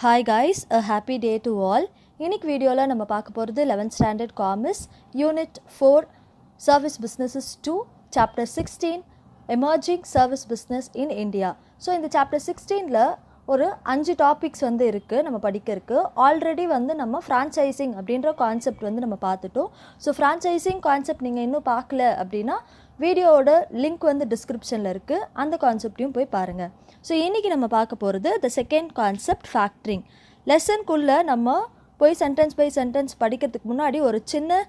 Hi guys, a happy day to all. இன்னைக்கு வீடியோவில் நம்ம பார்க்க போகிறது 11th Standard Commerce Unit 4 Service Businesses 2 Chapter 16 Emerging Service Business in India. So இந்த Chapter 16ல ஒரு 5 டாபிக்ஸ் வந்து இருக்குது நம்ம படிக்கிறதுக்கு. ஆல்ரெடி வந்து நம்ம ஃப்ரான்ச்சைசிங் அப்படின்ற கான்செப்ட் வந்து நம்ம பார்த்துட்டோம். ஸோ ஃப்ரான்ச்சைசிங் கான்செப்ட் நீங்கள் இன்னும் பார்க்கல அப்படின்னா வீடியோவோட லிங்க் வந்து டிஸ்கிரிப்ஷனில் இருக்குது, அந்த கான்செப்டையும் போய் பாருங்கள். ஸோ இன்றைக்கி நம்ம பார்க்க போகிறது த செகண்ட் கான்செப்ட் ஃபேக்ட்ரிங். லெசனுக்குள்ளே நம்ம போய் சென்டென்ஸ் பை சென்டென்ஸ் படிக்கிறதுக்கு முன்னாடி ஒரு சின்ன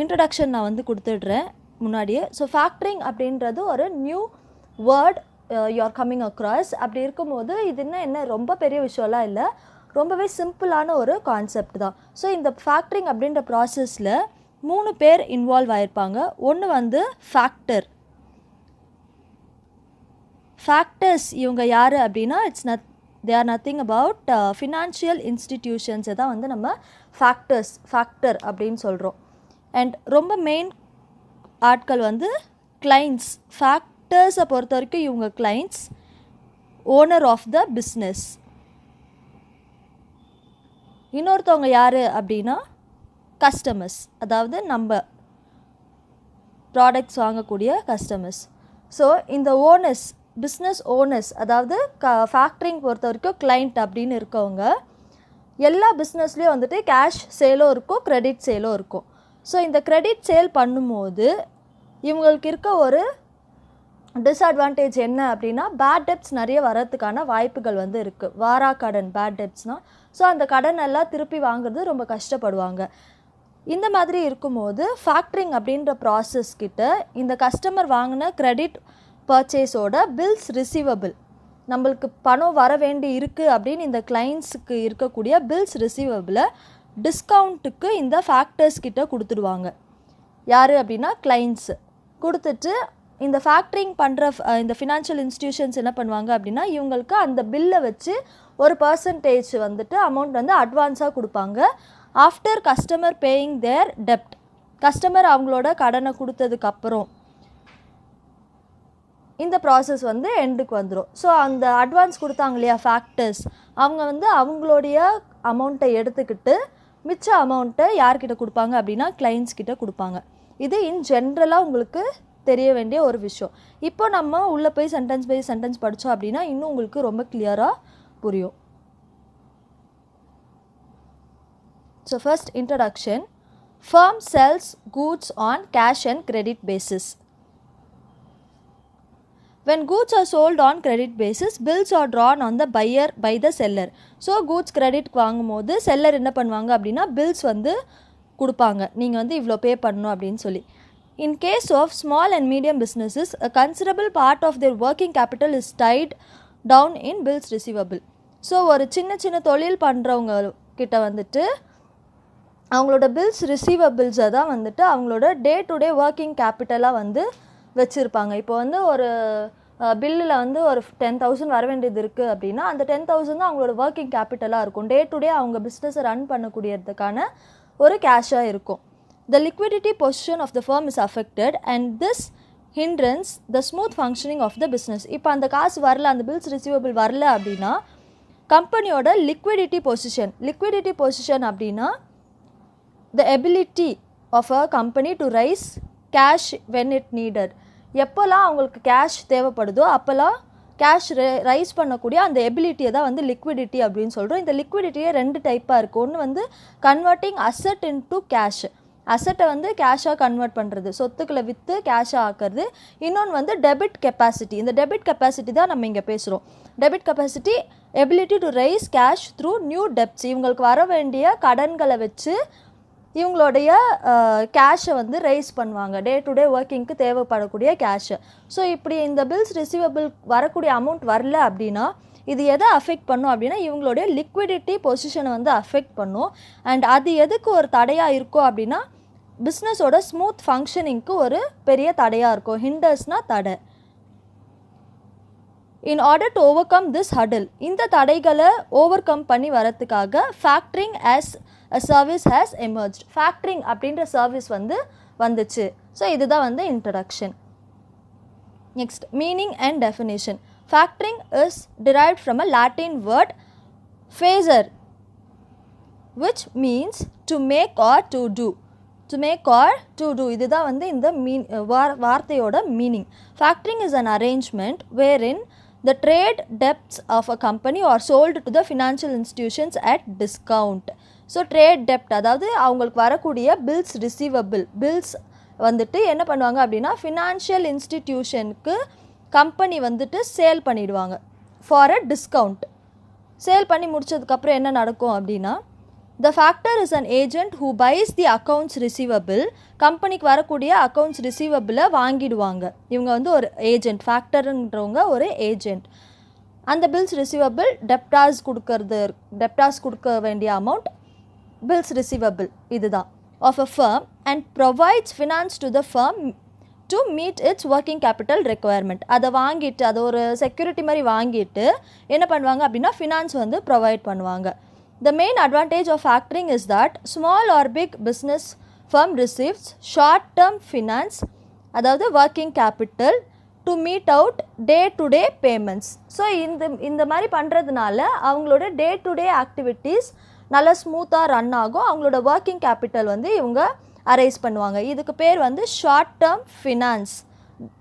இன்ட்ரடக்ஷன் நான் வந்து கொடுத்துடுறேன் முன்னாடியே. ஸோ ஃபேக்ட்ரிங் அப்படின்றது ஒரு new word you are coming across. அப்படி இருக்கும்போது இது என்ன ரொம்ப பெரிய விஷயம்லாம் இல்லை, ரொம்பவே சிம்பிளான ஒரு கான்செப்ட் தான். ஸோ இந்த ஃபேக்ட்ரிங் அப்படின்ற ப்ராசஸில் 3 பேர் இன்வால்வ் ஆகிருப்பாங்க. ஒன்று வந்து ஃபேக்டர்ஸ். இவங்க யார் அப்படின்னா they are nothing about financial இன்ஸ்டிடியூஷன்ஸை தான் வந்து நம்ம ஃபேக்டர் அப்படின்னு சொல்கிறோம். அண்ட் ரொம்ப மெயின் ஆட்கள் வந்து கிளைண்ட்ஸ். ஃபேக்டர்ஸை பொறுத்த வரைக்கும் இவங்க clients, owner of the business. இன்னொருத்தவங்க யார் அப்படின்னா கஸ்டமர்ஸ், அதாவது நம்ம ப்ராடக்ட்ஸ் வாங்கக்கூடிய கஸ்டமர்ஸ். ஸோ இந்த ஓனர்ஸ், பிஸ்னஸ் ஓனர்ஸ், அதாவது ஃபேக்ட்ரிங் பொறுத்த வரைக்கும் கிளைண்ட் அப்படின்னு இருக்கவங்க, எல்லா பிஸ்னஸ்லேயும் வந்துட்டு கேஷ் சேலும் இருக்கும், கிரெடிட் சேலும் இருக்கும். ஸோ இந்த கிரெடிட் சேல் பண்ணும்போது இவங்களுக்கு இருக்க ஒரு டிஸ்அட்வான்டேஜ் என்ன அப்படின்னா பேட் டெப்ட்ஸ் நிறைய வரதுக்கான வாய்ப்புகள் வந்து இருக்குது. வாரா கடன், பேட் டெப்ட்ஸ்னால். ஸோ அந்த கடன் எல்லாம் திருப்பி வாங்குறது ரொம்ப கஷ்டப்படுவாங்க. இந்த மாதிரி இருக்கும்போது ஃபேக்ட்ரிங் அப்படின்ற ப்ராசஸ் கிட்ட இந்த கஸ்டமர் வாங்கின கிரெடிட் பர்ச்சேஸோட பில்ஸ் ரிசீவபிள், நம்மளுக்கு பணம் வர வேண்டி இருக்குது அப்படின்னு இந்த கிளைண்ட்ஸுக்கு இருக்கக்கூடிய பில்ஸ் ரிசீவபிளை டிஸ்கவுண்ட்டுக்கு இந்த ஃபேக்டர்ஸ் கிட்ட கொடுத்துடுவாங்க. யார் அப்படின்னா கிளைண்ட்ஸு. கொடுத்துட்டு இந்த ஃபேக்ட்ரிங் பண்ணுற இந்த ஃபினான்ஷியல் இன்ஸ்டிடியூஷன்ஸ் என்ன பண்ணுவாங்க அப்படின்னா இவங்களுக்கு அந்த பில்லை வச்சு ஒரு பர்சன்டேஜ் வந்துட்டு அமௌண்ட் வந்து அட்வான்ஸாக கொடுப்பாங்க. ஆஃப்டர் கஸ்டமர் பேயிங் தேர் டெப்ட், கஸ்டமர் அவங்களோட கடனை கொடுத்ததுக்கப்புறம் இந்த ப்ராசஸ் வந்து எண்டுக்கு வந்துடும். ஸோ அந்த அட்வான்ஸ் கொடுத்தாங்க இல்லையா ஃபேக்டர்ஸ், அவங்க வந்து அவங்களுடைய அமௌண்ட்டை எடுத்துக்கிட்டு மிச்ச அமௌண்ட்டை யார்கிட்ட கொடுப்பாங்க அப்படின்னா கிளைண்ட்ஸ் கிட்ட கொடுப்பாங்க. இது இன் ஜென்ரலாக உங்களுக்கு தெரிய வேண்டிய ஒரு விஷயம். இப்போ நம்ம உள்ளே போய் சென்டென்ஸ் பை சென்டென்ஸ் படித்தோம் அப்படின்னா இன்னும் உங்களுக்கு ரொம்ப கிளியராக புரியும். So first introduction. Firm sells goods on cash and credit basis. When goods are sold on credit basis, bills are drawn on the buyer by the seller. So goods credit வாங்கும்போது seller என்ன பண்ணுவாங்க அப்படின்னா bills வந்து கொடுப்பாங்க, நீங்கள் வந்து இவ்வளோ பே பண்ணணும் அப்படின்னு சொல்லி. In case of small and medium businesses, a considerable part of their working capital is tied down in bills receivable. So ஒரு சின்ன தொழில் பண்ணுறவங்க கிட்ட வந்துட்டு அவங்களோட பில்ஸ் ரிசீவபிள்ஸை தான் வந்துட்டு அவங்களோட டே டு டே ஒர்க்கிங் கேபிட்டலாக வந்து வச்சுருப்பாங்க. இப்போ வந்து ஒரு பில்லில் வந்து ஒரு 10,000 வர வேண்டியது இருக்குது அப்படின்னா அந்த 10,000 தான் அவங்களோட ஒர்க்கிங் கேபிட்டலாக இருக்கும். டே டு டே அவங்க பிஸ்னஸை ரன் பண்ணக்கூடியதுக்கான ஒரு கேஷாக இருக்கும். The liquidity position of the firm is affected and this hinders the smooth functioning of the business. இப்போ அந்த காசு வரல, அந்த பில்ஸ் ரிசீவபிள் வரல அப்படின்னா கம்பெனியோட லிக்விடிட்டி பொசிஷன் அப்படின்னா the ability of a company to raise cash when it needed. எப்போல்லாம் அவங்களுக்கு கேஷ் தேவைப்படுதோ அப்போல்லாம் கேஷ் ரைஸ் பண்ணக்கூடிய அந்த எபிலிட்டியை தான் வந்து லிக்விடிட்டி அப்படின்னு சொல்கிறோம். இந்த லிக்விடிட்டியே 2 டைப்பாக இருக்குது. ஒன்று வந்து கன்வெர்ட்டிங் அசட் இன்டு கேஷ், அசட்டை வந்து கேஷாக கன்வெர்ட் பண்ணுறது, சொத்துக்களை விற்று கேஷாக ஆக்கிறது. இன்னொன்று வந்து டெபிட் கெப்பாசிட்டி. இந்த டெபிட் கெப்பாசிட்டி தான் நம்ம இங்கே பேசுகிறோம். Debit capacity ability to rice cash through new debts. இவங்களுக்கு வர வேண்டிய கடன்களை வச்சு இவங்களுடைய கேஷை வந்து ரைஸ் பண்ணுவாங்க, டே டு டே ஒர்க்கிங்க்கு தேவைப்படக்கூடிய கேஷை. ஸோ இப்படி இந்த பில்ஸ் ரிசீவபிள் வரக்கூடிய அமௌண்ட் வரல அப்படின்னா இது எதை அஃபெக்ட் பண்ணும் அப்படின்னா இவங்களுடைய லிக்விடிட்டி பொசிஷனை வந்து அஃபெக்ட் பண்ணும். அண்ட் அது எதுக்கு ஒரு தடையாக இருக்கும் அப்படின்னா பிஸ்னஸோட ஸ்மூத் ஃபங்க்ஷனிங்க்கு ஒரு பெரிய தடையாக இருக்கும். ஹிண்டர்ஸ்னால் தடை. In order to overcome this hurdle, இந்த தடைகளை ஓவர் கம் பண்ணி வரத்துக்காக factoring as a service has emerged. Factoring அப்படின்ற சர்வீஸ் வந்து வந்துச்சு. ஸோ இதுதான் வந்து introduction. Next meaning and definition. Factoring is derived from a Latin word Phaser, which means to make or to do. To make or to do, இதுதான் வந்து இந்த வார்த்தையோட meaning. Factoring is an arrangement wherein the trade debts of a company are sold to the financial institutions at discount. So trade டெப்ட் அதாவது அவங்களுக்கு வரக்கூடிய bills receivable bills வந்துட்டு என்ன பண்ணுவாங்க அப்படின்னா ஃபினான்ஷியல் இன்ஸ்டிடியூஷனுக்கு கம்பெனி வந்துட்டு சேல் பண்ணிடுவாங்க ஃபார் அ டிஸ்கவுண்ட். சேல் பண்ணி முடிச்சதுக்கப்புறம் என்ன நடக்கும் அப்படின்னா the factor is an agent who buys the accounts receivable. கம்பெனிக்கு வரக்கூடிய அக்கௌண்ட்ஸ் ரிசீவபிளை வாங்கிடுவாங்க. இவங்க வந்து ஒரு ஏஜென்ட், ஃபேக்டருன்றவங்க ஒரு ஏஜென்ட். அந்த பில்ஸ் ரிசீவபிள் டெப்டார்ஸ் கொடுக்க வேண்டிய அமௌண்ட் பில்ஸ் ரிசீவபிள் இதுதான் of a firm and provides finance to the firm to meet its working capital requirement. அதை வாங்கிட்டு அதை ஒரு செக்யூரிட்டி மாதிரி வாங்கிட்டு என்ன பண்ணுவாங்க அப்படின்னா ஃபினான்ஸ் வந்து ப்ரொவைட் பண்ணுவாங்க. The main advantage of factoring is that small or big business firm receives short-term finance, அதாவது working capital to meet out day-to-day payments. So இந்த மாதிரி பண்ணுறதுனால அவங்களோட day-to-day activities நல்லா ஸ்மூத்தாக ரன் ஆகும். அவங்களோட ஒர்க்கிங் கேபிட்டல் வந்து இவங்க அரைஸ் பண்ணுவாங்க. இதுக்கு பேர் வந்து ஷார்ட் டேர்ம் ஃபினான்ஸ்.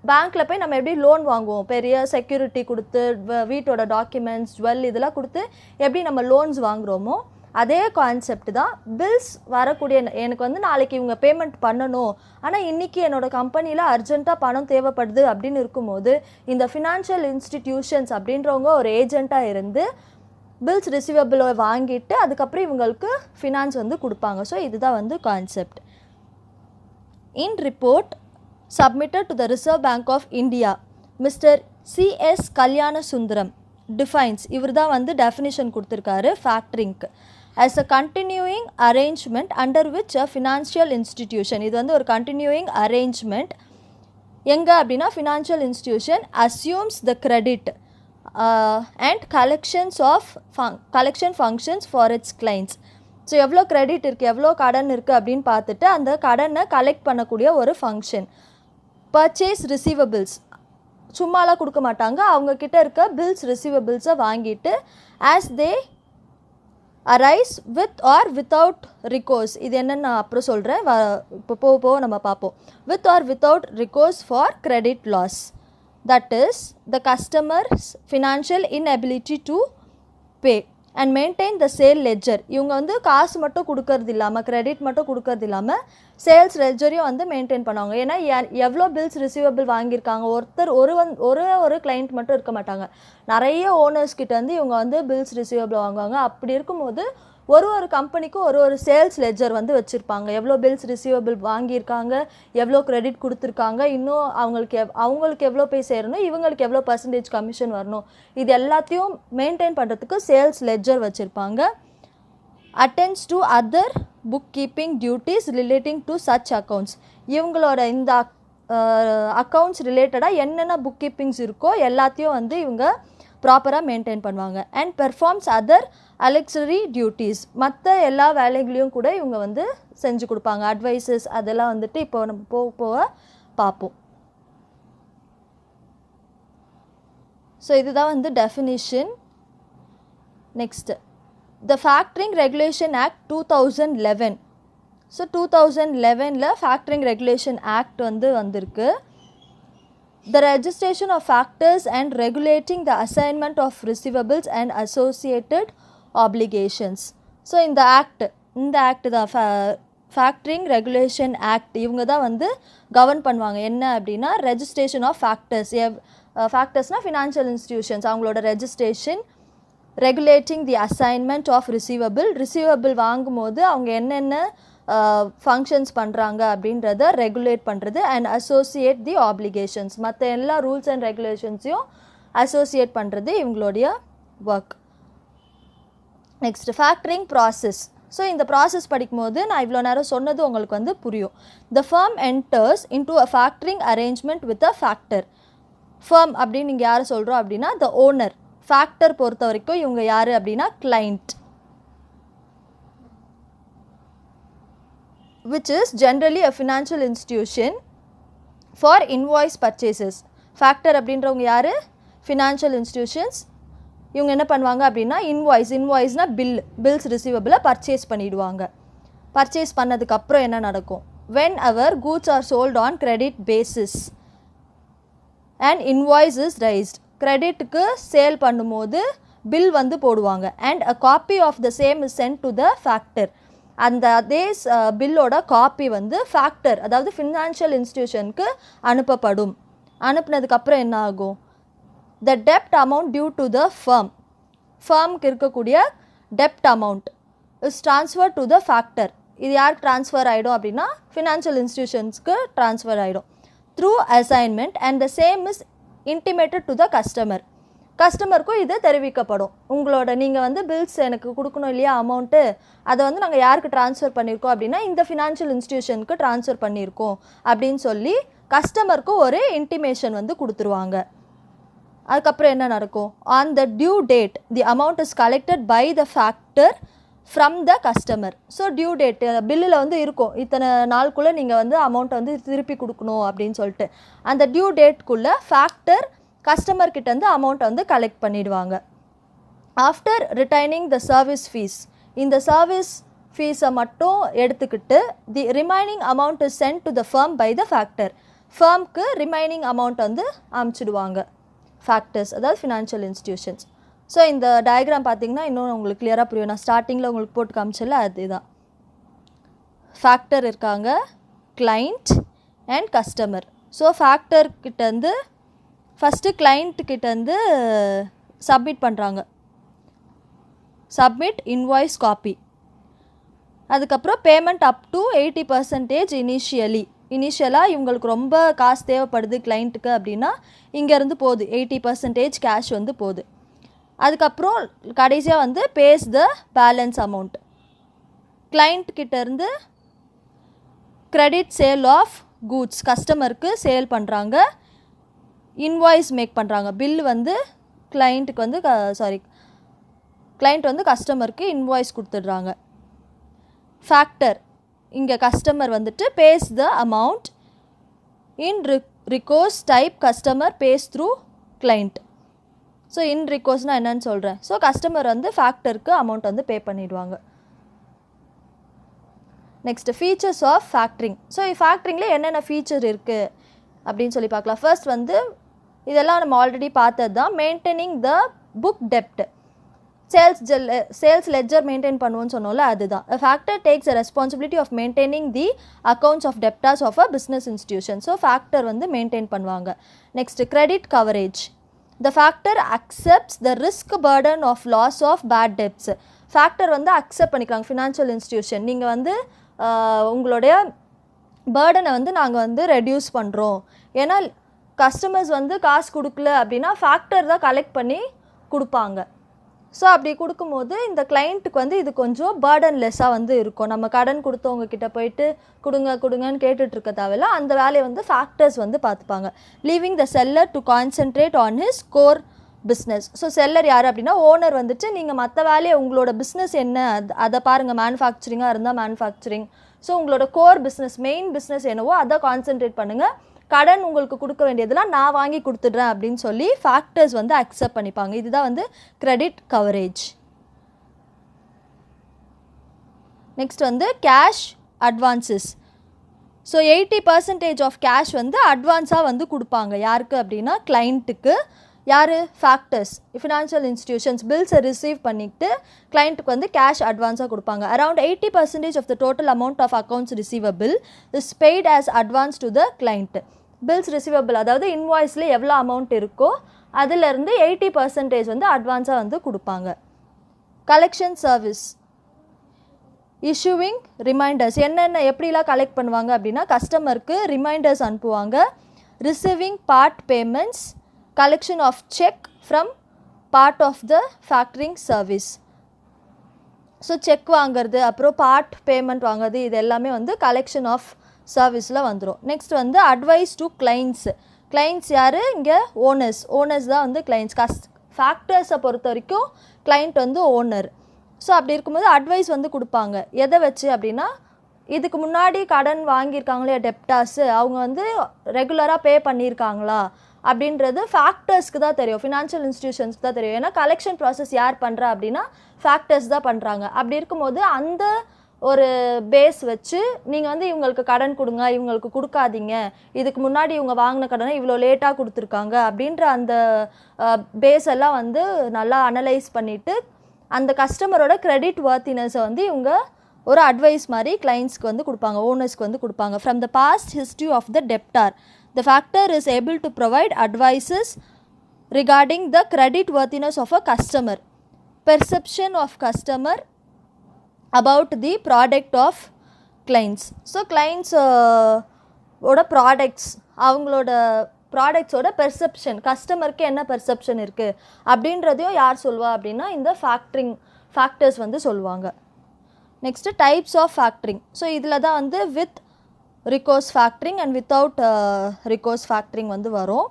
பேங்க்கில் போய் நம்ம எப்படி லோன் வாங்குவோம், பெரிய செக்யூரிட்டி கொடுத்து வீட்டோட டாக்குமெண்ட்ஸ் ஜுவல் இதெல்லாம் கொடுத்து எப்படி நம்ம லோன்ஸ் வாங்குகிறோமோ அதே கான்செப்ட் தான். பில்ஸ் வரக்கூடிய எனக்கு வந்து நாளைக்கு இவங்க பேமெண்ட் பண்ணணும், ஆனால் இன்றைக்கி என்னோடய கம்பெனியில் அர்ஜென்ட்டாக பணம் தேவைப்படுது அப்படின்னு இருக்கும்போது இந்த ஃபினான்ஷியல் இன்ஸ்டிடியூஷன்ஸ் அப்படின்றவங்க ஒரு ஏஜெண்ட்டாக இருந்து பில்ஸ் ரிசீவபிளை வாங்கிட்டு அதுக்கப்புறம் இவங்களுக்கு ஃபினான்ஸ் வந்து கொடுப்பாங்க. ஸோ இதுதான் வந்து concept. In report submitted to the Reserve Bank of India, Mr. C.S. Kalyana Sundaram defines, இவர் தான் வந்து டெஃபினிஷன் கொடுத்துருக்காரு ஃபேக்டரிங்க்கு, as a continuing arrangement under which a financial institution, இது வந்து ஒரு continuing arrangement எங்கே அப்படின்னா financial institution assumes the credit and collection functions for its clients. So எவ்வளோ கிரெடிட் இருக்குது எவ்வளோ கடன் இருக்குது அப்படின்னு பார்த்துட்டு அந்த கடனை கலெக்ட் பண்ணக்கூடிய ஒரு ஃபங்க்ஷன். பர்ச்சேஸ் ரிசீவபிள்ஸ் சும்மாலாம் கொடுக்க மாட்டாங்க, அவங்கக்கிட்ட இருக்க பில்ஸ் ரிசீவபிள்ஸை வாங்கிட்டு as they arise with or without recourse, இது என்னென்னு நான் அப்புறம் சொல்கிறேன், இப்போ போக நம்ம பார்ப்போம். With or without recourse for credit loss, that is the customers financial inability to pay and maintain the sale ledger. இவங்க வந்து காசு மட்டும் கொடுக்கறது இல்லாமல் கிரெடிட் மட்டும் கொடுக்கறது இல்லாமல் சேல்ஸ் லெட்ஜரையும் வந்து மெயின்டைன் பண்ணுவாங்க. ஏன்னா எவ்வளோ பில்ஸ் ரிசீவபிள் வாங்கியிருக்காங்க, ஒரு கிளைண்ட் மட்டும் இருக்க மாட்டாங்க, நிறைய ஓனர்ஸ் கிட்ட வந்து இவங்க வந்து பில்ஸ் ரிசீவபிள் வாங்குவாங்க. அப்படி இருக்கும்போது ஒரு கம்பெனிக்கும் ஒரு சேல்ஸ் லெட்ஜர் வந்து வச்சுருப்பாங்க. எவ்வளோ பில்ஸ் ரிசீவபிள் வாங்கியிருக்காங்க, எவ்வளோ கிரெடிட் கொடுத்துருக்காங்க, இன்னும் அவங்களுக்கு எவ்வளோ போய் சேரணும், இவங்களுக்கு எவ்வளோ பர்சன்டேஜ் கமிஷன் வரணும், இது எல்லாத்தையும் மெயின்டைன் பண்ணுறதுக்கு சேல்ஸ் லெட்ஜர் வச்சுருப்பாங்க. Attends to other book keeping duties relating to such accounts, இவங்களோட இந்த அக்கௌண்ட்ஸ் ரிலேட்டடாக என்னென்ன புக் கீப்பிங்ஸ் இருக்கோ எல்லாத்தையும் வந்து இவங்க ப்ராப்பராக மெயின்டைன் பண்ணுவாங்க. அண்ட் பெர்ஃபார்ம்ஸ் அதர் அலெக்சரி டியூட்டிஸ், மற்ற எல்லா வேலைகளையும் கூட இவங்க வந்து செஞ்சு கொடுப்பாங்க. அட்வைசஸ் அதெல்லாம் வந்துட்டு இப்போ நம்ம போக பார்ப்போம். ஸோ இதுதான் வந்து டெஃபினிஷன். நெக்ஸ்ட்டு த factoring regulation act 2011. So 2011 factoring regulation act வந்திருக்கு. The registration of factors and regulating the assignment of receivables and associated obligations. So இந்த ஆக்ட் தான் ஃபேக்டரிங் ரெகுலேஷன் ஆக்ட், இவங்க தான் வந்து கவர்ன் பண்ணுவாங்க. என்ன அப்படின்னா ரெஜிஸ்ட்ரேஷன் ஆஃப் ஃபேக்டர்ஸ்னால் ஃபினான்ஷியல் இன்ஸ்டிடியூஷன்ஸ் அவங்களோட registration, regulating the assignment of receivable வாங்கும்போது அவங்க என்னென்ன ஃபங்க்ஷன்ஸ் பண்ணுறாங்க அப்படின்றத ரெகுலேட் பண்ணுறது, அண்ட் அசோசியேட் தி ஆப்ளிகேஷன்ஸ், மற்ற எல்லா ரூல்ஸ் அண்ட் ரெகுலேஷன்ஸையும் அசோசியேட் பண்ணுறது இவங்களுடைய work. Next factoring process. So இந்த ப்ராசஸ் படிக்கும்போது நான் இவ்வளோ நேரம் சொன்னது உங்களுக்கு வந்து புரியும். The firm enters into a factoring arrangement with a factor. Firm அப்படின்னு நீங்கள் யாரை சொல்கிறோம் அப்படின்னா த ஓனர். ஃபேக்டர் பொறுத்த வரைக்கும் இவங்க யார் அப்படின்னா client, which is generally a financial institution for invoice purchases. Factor அப்படின்றவங்க யார்? Financial institutions இவங்க என்ன பண்ணுவாங்க அப்படின்னா இன்வாய்ஸ்னால் பில்ஸ் ரிசீவபிளை பர்ச்சேஸ் பண்ணிவிடுவாங்க. பர்ச்சேஸ் பண்ணதுக்கப்புறம் என்ன நடக்கும்? When our goods are sold on credit basis and invoice is raised. கிரெடிட்டுக்கு சேல் பண்ணும்போது பில் வந்து போடுவாங்க. And a copy of the same is sent to the factor. அந்த அதே பில்லோட காப்பி வந்து ஃபேக்டர் அதாவது ஃபினான்ஷியல் இன்ஸ்டிடியூஷனுக்கு அனுப்பப்படும். அனுப்புனதுக்கப்புறம் என்ன ஆகும்? த டெப்ட் அமௌண்ட் டியூ டு த ஃபர்முக்கு இருக்கக்கூடிய டெப்ட் amount is transfer to the factor. இது யாருக்கு ட்ரான்ஸ்ஃபர் ஆகிடும் அப்படின்னா ஃபினான்ஷியல் இன்ஸ்டிடியூஷன்ஸ்க்கு ட்ரான்ஸ்ஃபர் ஆகிடும் through assignment. And the same is intimated to the கஸ்டமருக்கும் இது தெரிவிக்கப்படும். உங்களோட நீங்கள் வந்து பில்ஸ் எனக்கு கொடுக்கணும் இல்லையா அமௌண்ட்டு, அதை வந்து நாங்கள் யாருக்கு ட்ரான்ஸ்ஃபர் பண்ணியிருக்கோம் அப்படின்னா இந்த ஃபினான்ஷியல் இன்ஸ்டிடியூஷனுக்கு ட்ரான்ஸ்ஃபர் பண்ணியிருக்கோம் அப்படின்னு சொல்லி கஸ்டமருக்கு ஒரு இன்டிமேஷன் வந்து கொடுத்துருவாங்க. அதுக்கப்புறம் என்ன நடக்கும்? On the due date the amount is collected by the factor from the customer. So due date பில்லில் வந்து இருக்கும், இத்தனை நாளுக்குள்ளே நீங்கள் வந்து அமௌண்ட்டை வந்து திருப்பி கொடுக்கணும் அப்படின்னு சொல்லிட்டு. அந்த டியூ டேட்குள்ளே ஃபேக்டர் கஸ்டமர்கிட்டேருந்து அமௌண்ட்டை வந்து கலெக்ட் பண்ணிடுவாங்க. After retaining the service fees, இந்த சர்வீஸ் ஃபீஸை மட்டும் எடுத்துக்கிட்டு the remaining amount is sent to the firm by the factor. ஃபர்முக்கு ரிமைனிங் அமௌண்ட் வந்து அனுப்பிச்சிடுவாங்க ஃபேக்டர்ஸ், அதாவது ஃபினான்ஷியல் இன்ஸ்டிடியூஷன்ஸ். ஸோ இந்த டயக்ராம் பார்த்தீங்கன்னா இன்னும் உங்களுக்கு கிளியராக புரியும். நான் ஸ்டார்டிங்கில் உங்களுக்கு போட்டு காமிச்சல அதுதான். ஃபேக்டர் இருக்காங்க, கிளைண்ட் அண்ட் கஸ்டமர். ஸோ ஃபேக்டர்கிட்டேருந்து ஃபஸ்ட்டு கிளைண்ட்டுக்கிட்டேருந்து சப்மிட் பண்ணுறாங்க, சப்மிட் இன்வாய்ஸ் காப்பி. அதுக்கப்புறம் பேமெண்ட் அப் டு 80% இனிஷியலாக இவங்களுக்கு ரொம்ப காசு தேவைப்படுது கிளைண்ட்டுக்கு அப்படின்னா இங்கேருந்து போகுது 80% கேஷ் வந்து போகுது. அதுக்கப்புறம் கடைசியாக வந்து பேஸ் த பேலன்ஸ் அமௌண்ட். கிளைண்ட்கிட்டேருந்து கிரெடிட் சேல் ஆஃப் கூட்ஸ் கஸ்டமருக்கு சேல் பண்ணுறாங்க, இன்வாய்ஸ் மேக் பண்ணுறாங்க. பில் வந்து கிளைண்ட்டுக்கு வந்து கிளைண்ட் வந்து கஸ்டமருக்கு இன்வாய்ஸ் கொடுத்துட்றாங்க. ஃபேக்டர் இங்கே கஸ்டமர் வந்துட்டு pays the amount in recourse type customer pays through client. So in ரிகோர்ஸ்னால் என்னன்னு சொல்கிறேன். ஸோ கஸ்டமர் வந்து ஃபேக்டருக்கு அமௌண்ட் வந்து பே பண்ணிடுவாங்க. Next features of factoring. So ஃபேக்ட்ரிங்கில் என்னென்ன ஃபீச்சர் இருக்குது அப்படின்னு சொல்லி பார்க்கலாம். ஃபர்ஸ்ட் வந்து இதெல்லாம் நம்ம ஆல்ரெடி பார்த்தது தான். மெயின்டைனிங் த புக் டெப்ட், சேல்ஸ் லெட்ஜர் மெயின்டைன் பண்ணுவோன்னு சொன்னோம்ல அதுதான். A factor takes a responsibility of maintaining the accounts of debtors of a business institution. So factor வந்து மெயின்டைன் பண்ணுவாங்க. Next credit coverage. The factor accepts the risk burden of loss of bad debts. Factor வந்து accept பண்ணிக்கிறாங்க financial institution. நீங்கள் வந்து உங்களுடைய பேர்டனை வந்து நாங்கள் வந்து ரெடியூஸ் பண்ணுறோம். ஏன்னா கஸ்டமர்ஸ் வந்து காசு கொடுக்கல அப்படின்னா ஃபேக்டர் தான் கலெக்ட் பண்ணி கொடுப்பாங்க. ஸோ அப்படி கொடுக்கும்போது இந்த கிளைண்ட்டுக்கு வந்து இது கொஞ்சம் பேர்டன்லெஸ்ஸாக வந்து இருக்கும். நம்ம கடன் கொடுத்தவங்க கிட்ட போயிட்டு கொடுங்கன்னு கேட்டுட்ருக்க தேவையில்ல, அந்த வேலையை வந்து ஃபேக்டர்ஸ் வந்து பார்த்துப்பாங்க. Leaving the seller to concentrate on his core business. So seller யார் அப்படின்னா ஓனர் வந்துட்டு நீங்கள் மற்ற வேலையை உங்களோட பிஸ்னஸ் என்ன அதை பாருங்கள். மேனுஃபேக்சரிங்காக இருந்தால் மேனுஃபேக்சரிங். ஸோ உங்களோட கோர் பிஸ்னஸ் மெயின் பிஸ்னஸ் என்னவோ அதை கான்சென்ட்ரேட் பண்ணுங்கள். கடன் உங்களுக்கு கொடுக்க வேண்டியதெல்லாம் நான் வாங்கி கொடுத்துட்றேன் அப்படின்னு சொல்லி ஃபேக்டர்ஸ் வந்து அக்செப்ட் பண்ணிப்பாங்க. இதுதான் வந்து கிரெடிட் கவரேஜ். நெக்ஸ்ட் வந்து cash advances. So 80% of cash வந்து அட்வான்ஸாக வந்து கொடுப்பாங்க. யாருக்கு அப்படின்னா கிளைண்ட்டுக்கு. யார்? ஃபேக்டர்ஸ், ஃபினான்ஷியல் இன்ஸ்டிடியூஷன்ஸ் பில்ஸை ரிசீவ் பண்ணிவிட்டு கிளைண்ட்டுக்கு வந்து கேஷ் அட்வான்ஸாக கொடுப்பாங்க. Around 80% of the total amount of accounts receivable is paid as advance to the client. Bills receivable அதாவது இன்வாய்ஸில் எவ்வளோ அமௌண்ட் இருக்கோ அதிலேருந்து 80% வந்து அட்வான்ஸாக வந்து கொடுப்பாங்க. Collection service. Issuing reminders. என்னென்ன எப்படிலாம் கலெக்ட் பண்ணுவாங்க அப்படின்னா கஸ்டமருக்கு ரிமைண்டர்ஸ் அனுப்புவாங்க. Receiving part payments, collection of check from part of the factoring service. So check வாங்கிறது அப்புறம் பார்ட் பேமெண்ட் வாங்குறது இது எல்லாமே வந்து கலெக்ஷன் ஆஃப் சர்வீஸில் வந்துடும். நெக்ஸ்ட் வந்து அட்வைஸ் டு கிளைண்ட்ஸ். கிளைண்ட்ஸ் யார்? இங்கே ஓனர்ஸ் தான் வந்து கிளைண்ட்ஸ். ஃபேக்டர்ஸை பொறுத்த வரைக்கும் கிளைண்ட் வந்து ஓனர். ஸோ அப்படி இருக்கும்போது அட்வைஸ் வந்து கொடுப்பாங்க. எதை வச்சு அப்படின்னா இதுக்கு முன்னாடி கடன் வாங்கியிருக்காங்களே டெப்டாஸு அவங்க வந்து ரெகுலராக பே பண்ணியிருக்காங்களா அப்படின்றது ஃபேக்டர்ஸ்க்கு தான் தெரியும், ஃபினான்ஷியல் இன்ஸ்டிடியூஷன்ஸ்க்கு தான் தெரியும். ஏன்னா கலெக்ஷன் ப்ராசஸ் யார் பண்ணுறா அப்படின்னா ஃபேக்டர்ஸ் தான் பண்ணுறாங்க. அப்படி இருக்கும்போது அந்த ஒரு பேஸ் வச்சு நீங்கள் வந்து இவங்களுக்கு கடன் கொடுங்க, இவங்களுக்கு கொடுக்காதீங்க, இதுக்கு முன்னாடி இவங்க வாங்கின கடனை இவ்வளோ லேட்டாக கொடுத்துருக்காங்க அப்படின்ற அந்த பேஸ் எல்லாம் வந்து நல்லா அனலைஸ் பண்ணிவிட்டு அந்த கஸ்டமரோட கிரெடிட் வர்த்தினஸை வந்து இவங்க ஒரு அட்வைஸ் மாதிரி கிளைண்ட்ஸ்க்கு வந்து கொடுப்பாங்க, ஓனர்ஸ்க்கு வந்து கொடுப்பாங்க. From the past history of the debtor the factor is able to provide advices regarding the credit worthiness of a customer, perception of customer about the product of clients. So clients oda products avangaloda products oda perception, customer ku enna perception irukku அப்படின்றதையும் யார் சொல்வா அப்படின்னா இந்த factoring factors வந்து சொல்லுவாங்க. next types of factoring. so இதில் தான் வந்து with recourse factoring and without recourse factoring வந்து வரும்.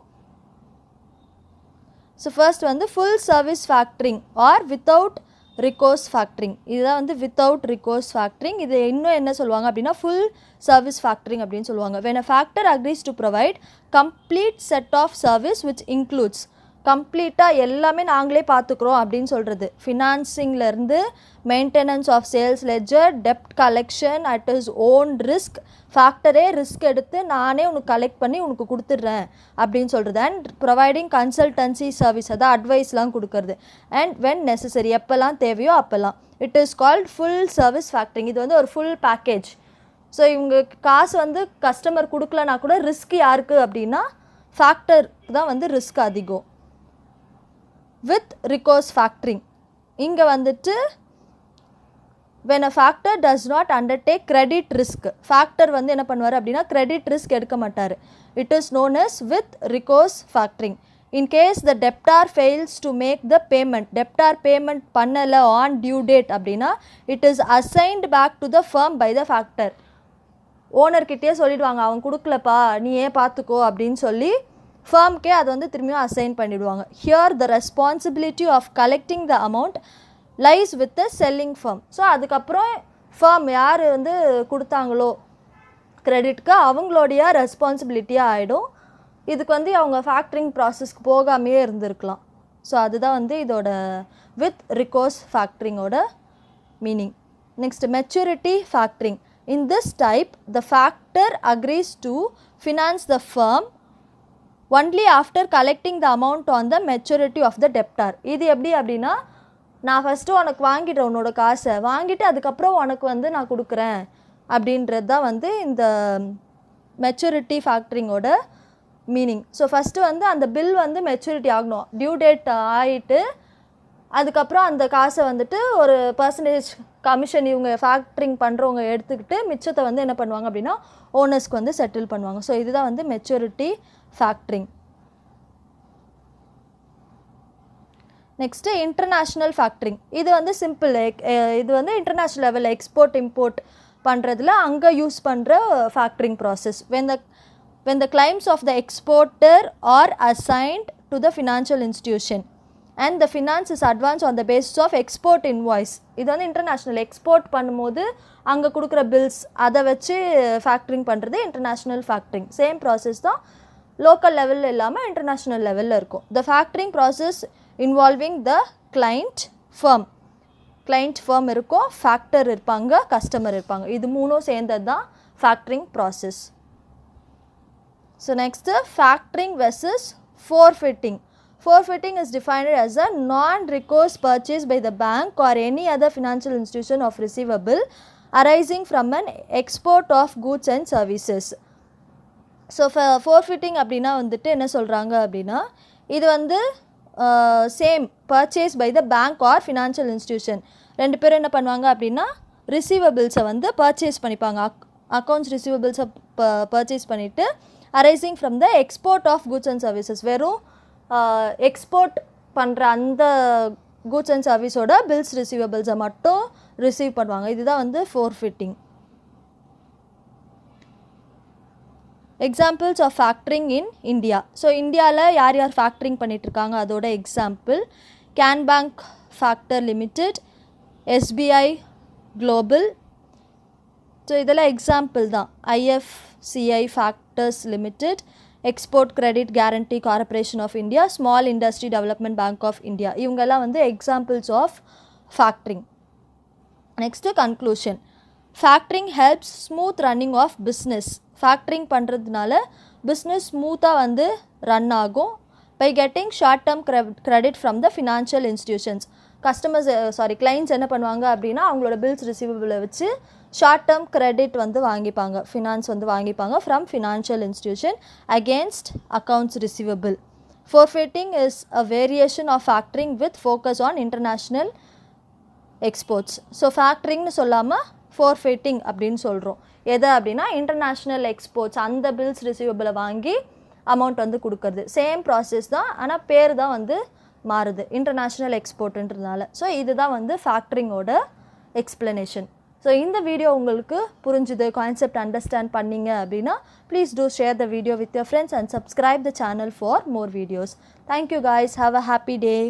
so first வந்து full service factoring or without recourse factoring. இதுதான் வந்து without recourse factoring. இது இன்னும் என்ன சொல்லுவாங்க அப்படின்னா full service factoring அப்படின்னு சொல்லுவாங்க. when a factor agrees to provide complete set of service which includes கம்ப்ளீட்டாக எல்லாமே நாங்களே பார்த்துக்குறோம் அப்படின்னு சொல்கிறது, ஃபினான்சிங்லேருந்து மெயின்டெனன்ஸ் ஆஃப் சேல்ஸ் லெஜர், டெப்ட் collection at is own risk, ஃபேக்டரே ரிஸ்க் எடுத்து நானே உனக்கு கலெக்ட் பண்ணி உனக்கு கொடுத்துட்றேன் அப்படின்னு சொல்கிறது. அண்ட் ப்ரொவைடிங் கன்சல்டன்சி சர்வீஸ், அதான் அட்வைஸ்லாம் கொடுக்கறது. அண்ட் வென் நெசசரி, எப்போல்லாம் தேவையோ அப்போல்லாம். It is called full service factoring. இது வந்து ஒரு ஃபுல் பேக்கேஜ். ஸோ இவங்க காசு வந்து கஸ்டமர் கொடுக்கலனா கூட ரிஸ்க் யாருக்கு அப்படின்னா ஃபேக்டருக்கு தான் வந்து ரிஸ்க் அதிகம். with recourse factoring இங்கே வந்துட்டு when a factor does not undertake credit risk, factor வந்து என்ன பண்ணுவார் அப்படின்னா credit risk எடுக்க மாட்டார். it is known as with recourse factoring. in case the debtor fails to make the payment, debtor payment பண்ணல on due date அப்படின்னா it is assigned back to the firm by the factor. ஓனர்கிட்டே சொல்லிடுவாங்க அவன் கொடுக்கலப்பா நீ ஏன் பார்த்துக்கோ அப்படின்னு சொல்லி ஃபர்ம்க்கே அதை வந்து திரும்பியும் அசைன் பண்ணிவிடுவாங்க. Here the responsibility of collecting the amount lies with the selling firm. So அதுக்கப்புறம் ஃபர்ம் யார் வந்து கொடுத்தாங்களோ கிரெடிட்க்கு அவங்களுடைய ரெஸ்பான்சிபிலிட்டியாக ஆகிடும். இதுக்கு வந்து அவங்க ஃபேக்டரிங் ப்ராசஸ்க்கு போகாமையே இருந்திருக்கலாம். ஸோ அதுதான் வந்து இதோட வித் ரிகோர்ஸ் ஃபேக்டரிங்கோட மீனிங். Next maturity factoring. In this type the factor agrees to finance the firm only after collecting the amount on the maturity of the debtor. இது எப்படி அப்படின்னா நான் ஃபஸ்ட்டு உனக்கு வாங்கிட்டேன், உன்னோட காசை வாங்கிட்டு அதுக்கப்புறம் உனக்கு வந்து நான் கொடுக்குறேன் அப்படின்றது தான் வந்து இந்த மெச்சூரிட்டி ஃபேக்டரிங்கோட மீனிங். ஸோ ஃபஸ்ட்டு வந்து அந்த பில் வந்து மெச்சூரிட்டி ஆகணும், டியூ டேட் ஆகிட்டு அதுக்கப்புறம் அந்த காசை வந்துட்டு ஒரு பர்சன்டேஜ் கமிஷன் இவங்க ஃபேக்டரிங் பண்ணுறவங்க எடுத்துக்கிட்டு மிச்சத்தை வந்து என்ன பண்ணுவாங்க அப்படின்னா ஓனர்ஸ்க்கு வந்து செட்டில் பண்ணுவாங்க. ஸோ இதுதான் வந்து maturity factoring. Next international factoring. இது வந்து சிம்பிள், இது வந்து இன்டர்நேஷ்னல் லெவலில் எக்ஸ்போர்ட் இம்போர்ட் பண்ணுறதுல அங்கே யூஸ் பண்ணுற factoring process. when the claims of the exporter are assigned to the financial institution and the finance is advanced on the basis of export invoice. இது வந்து இன்டர்நேஷ்னல் எக்ஸ்போர்ட் பண்ணும்போது அங்கே கொடுக்குற bills அதை வச்சு ஃபேக்டரிங் பண்ணுறது இன்டர்நேஷ்னல் ஃபேக்டரிங். சேம் ப்ராசஸ் தான், லோக்கல் லெவலில் இல்லாமல் இன்டர்நேஷ்னல் லெவலில் இருக்கும். The factoring process involving the client firm, client firm இருக்கும், ஃபேக்டர் இருப்பாங்க, கஸ்டமர் இருப்பாங்க. இது மூணும் சேர்ந்தது தான் factoring process. So next factoring versus forfeiting. Forfeiting is defined as a non-recourse purchase by the bank or any other financial institution of receivable arising from an export of goods and services. So forfeiting அப்படின்னா வந்துட்டு என்ன சொல்கிறாங்க அப்படின்னா இது வந்து same purchase by the bank or financial institution. ரெண்டு பேரும் என்ன பண்ணுவாங்க அப்படின்னா ரிசீவபிள்ஸை வந்து பர்ச்சேஸ் பண்ணிப்பாங்க, அக்கௌண்ட்ஸ் ரிசீவபிள்ஸை பர்ச்சேஸ் பண்ணிவிட்டு arising from the export of goods and services, வெறும் எக்ஸ்போர்ட் பண்ணுற அந்த கூட்ஸ் அண்ட் சர்வீஸோட பில்ஸ் ரிசீவபிள்ஸை மட்டும் ரிசீவ் பண்ணுவாங்க. இதுதான் வந்து forfeiting. Examples of factoring in India. So இந்தியாவில் யார் யார் ஃபேக்டரிங் பண்ணிகிட்ருக்காங்க அதோட example can bank factor limited, SBI global. So இதெல்லாம் எக்ஸாம்பிள் தான். IFCI factors limited, export credit guarantee corporation of India, small industry development bank of India. இவங்கெல்லாம் வந்து examples of factoring. Next conclusion. Factoring helps smooth running of business. ஃபேக்ட்ரிங் பண்ணுறதுனால business ஸ்மூத்தாக வந்து run ஆகும். By getting short term credit from the financial institutions. Clients என்ன பண்ணுவாங்க அப்படின்னா அவங்களோட பில்ஸ் ரிசீவபிளை வச்சு ஷார்ட் டேர்ம் கிரெடிட் வந்து வாங்கிப்பாங்க, ஃபினான்ஸ் வந்து வாங்கிப்பாங்க from financial institution against accounts receivable. Forfeiting is a variation of factoring with focus on international exports. So ஃபேக்ட்ரிங்னு சொல்லாமல் forfeiting அப்படின்னு சொல்கிறோம். எது அப்படின்னா இன்டர்நேஷ்னல் எக்ஸ்போர்ட்ஸ், அந்த பில்ஸ் ரிசீவபிளை வாங்கி அமௌண்ட் வந்து கொடுக்கறது. சேம் ப்ராசஸ் தான், ஆனால் பேர் தான் வந்து மாறுது இன்டர்நேஷ்னல் எக்ஸ்போர்ட்டுன்றதுனால. ஸோ இதுதான் வந்து ஃபேக்ட்ரிங்கோட எக்ஸ்ப்ளனேஷன். ஸோ இந்த வீடியோ உங்களுக்கு புரிஞ்சுது, கான்செப்ட் அண்டர்ஸ்டாண்ட் பண்ணிங்க அப்படின்னா please do share the video with your friends and subscribe the channel for more videos. Thank you guys, have a happy day.